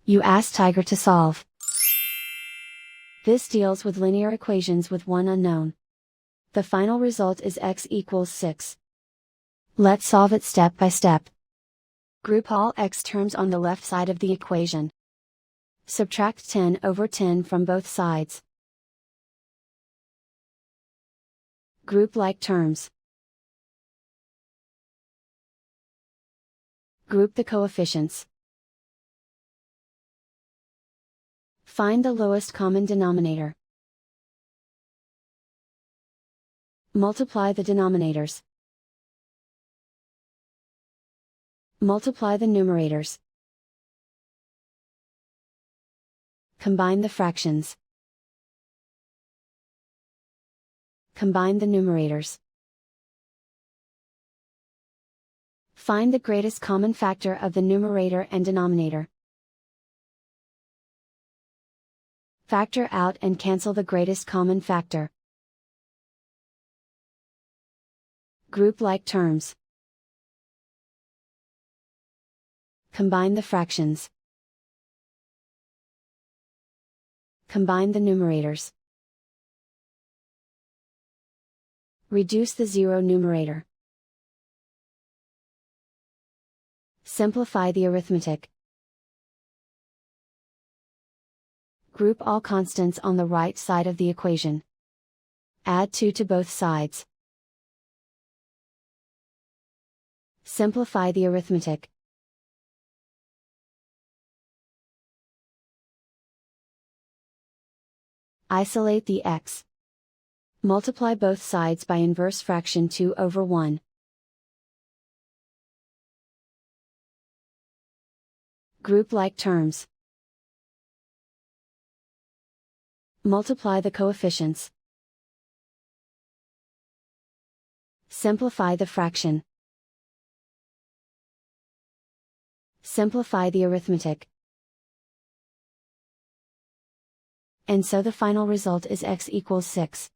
You ask Tiger to solve. This deals with linear equations with one unknown. The final result is x equals 6. Let's solve it step by step. Group all x terms on the left side of the equation. Subtract 10 over 10 from both sides. Group like terms. Group the coefficients. Find the lowest common denominator. Multiply the denominators. Multiply the numerators. Combine the fractions. Combine the numerators. Find the greatest common factor of the numerator and denominator. Factor out and cancel the greatest common factor. Group like terms. Combine the fractions. Combine the numerators. Reduce the zero numerator. Simplify the arithmetic. Group all constants on the right side of the equation. Add 2 to both sides. Simplify the arithmetic. Isolate the x. Multiply both sides by inverse fraction 2 over 1. Group like terms. Multiply the coefficients. Simplify the fraction. Simplify the arithmetic. And so the final result is x equals 6.